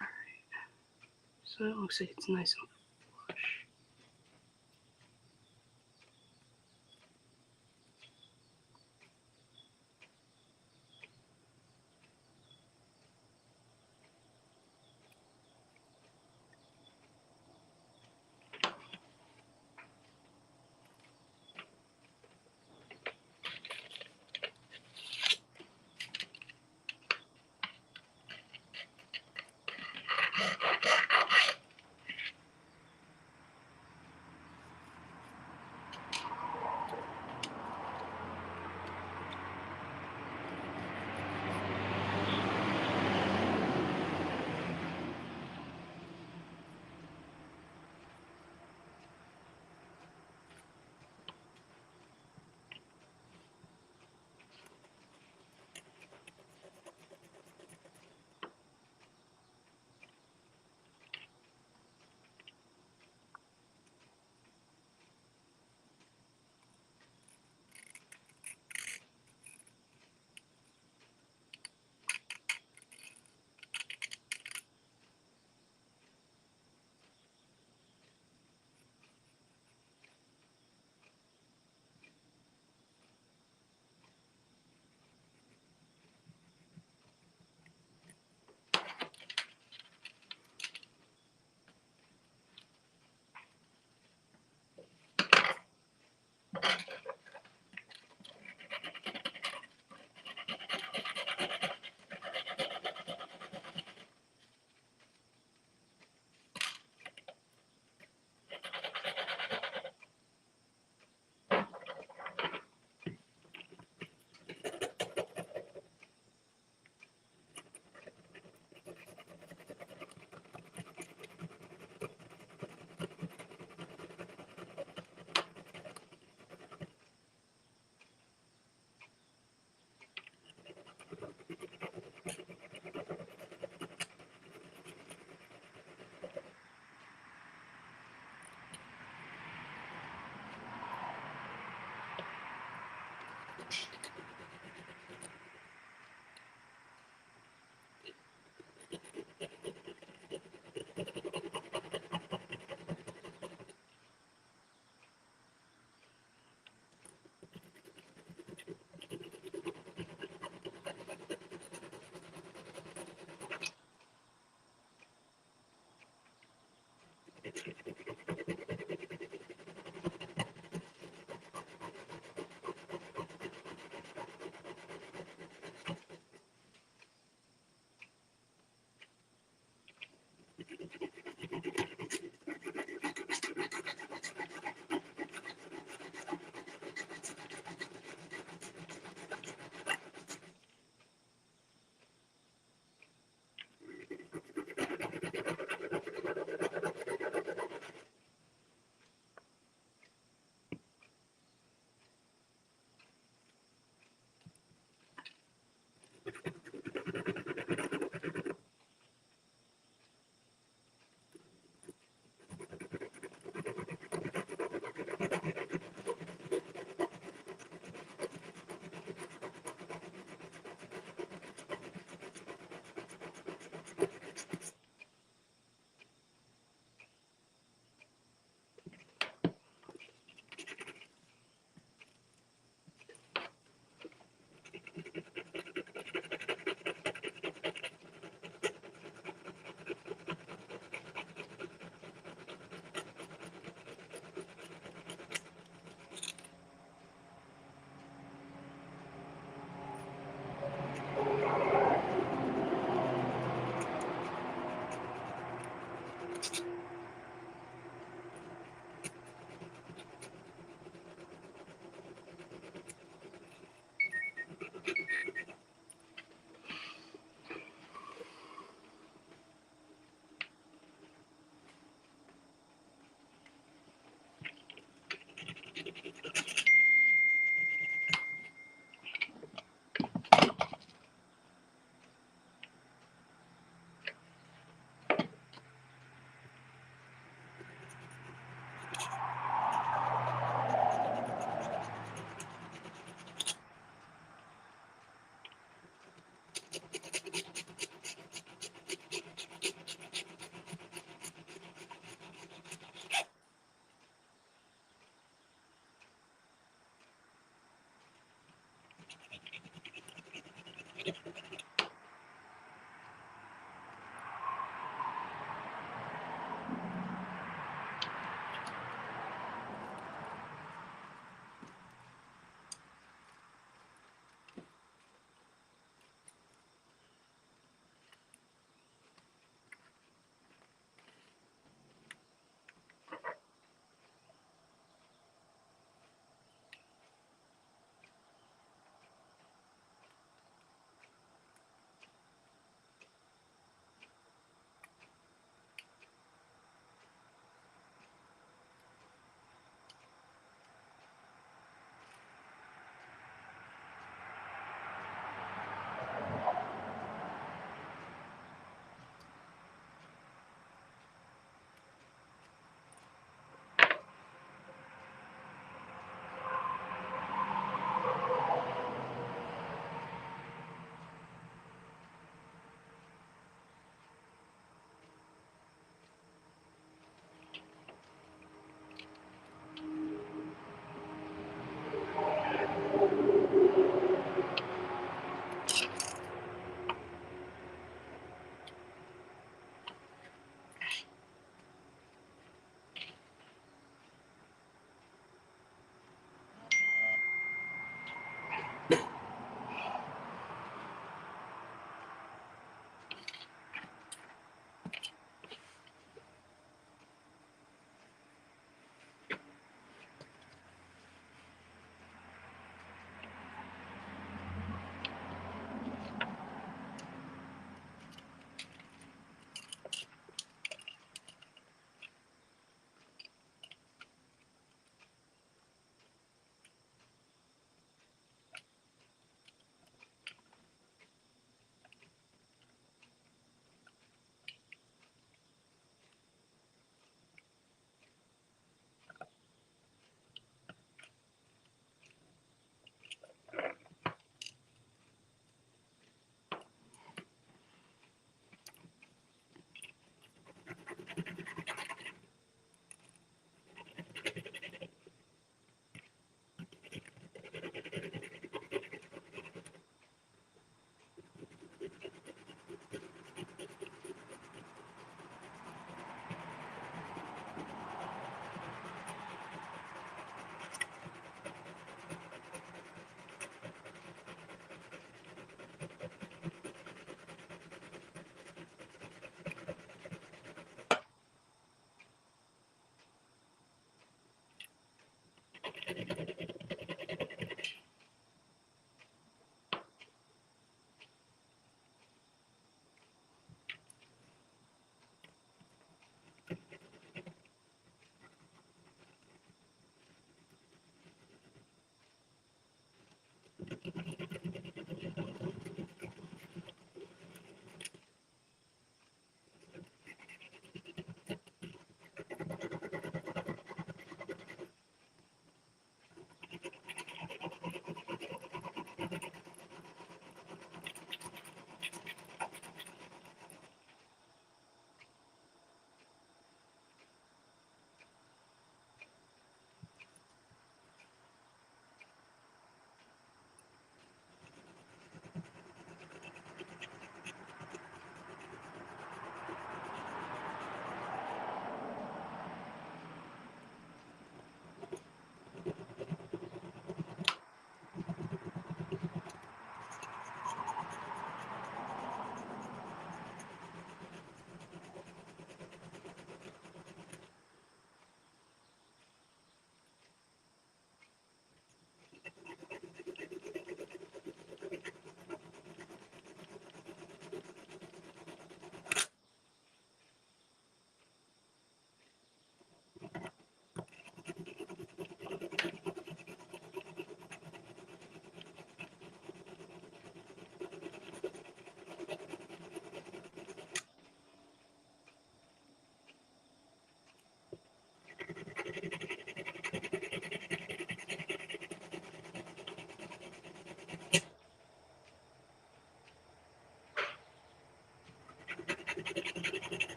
Alright. So it looks like it's nice and flush.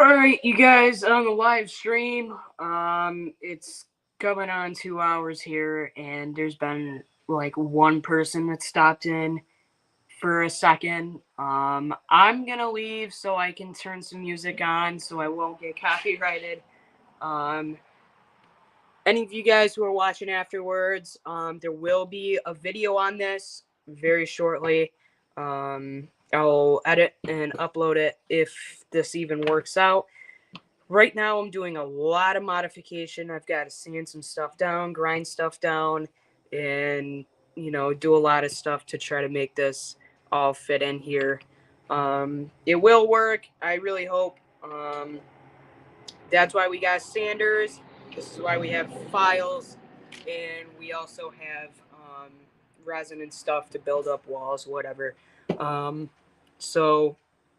Alright, you guys, on the live stream, it's going on 2 hours here, and there's been like one person that stopped in for a second. I'm gonna leave so I can turn some music on so I won't get copyrighted. Um, any of you guys who are watching afterwards, there will be a video on this very shortly. I'll edit and upload it if this even works out. Right now, I'm doing a lot of modification. I've got to sand some stuff down, grind stuff down, and do a lot of stuff to try to make this all fit in here. It will work. I really hope. That's why we got sanders. This is why we have files, and we also have resin and stuff to build up walls, whatever. So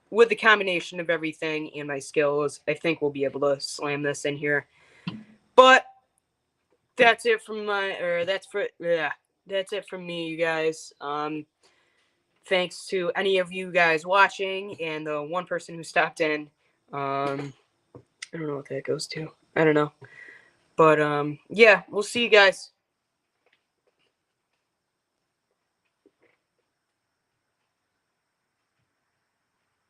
with the combination of everything and my skills, I think we'll be able to slam this in here. But that's it from that's it from me, you guys. Thanks to any of you guys watching and the one person who stopped in. I don't know what that goes to. I don't know. But yeah, we'll see you guys.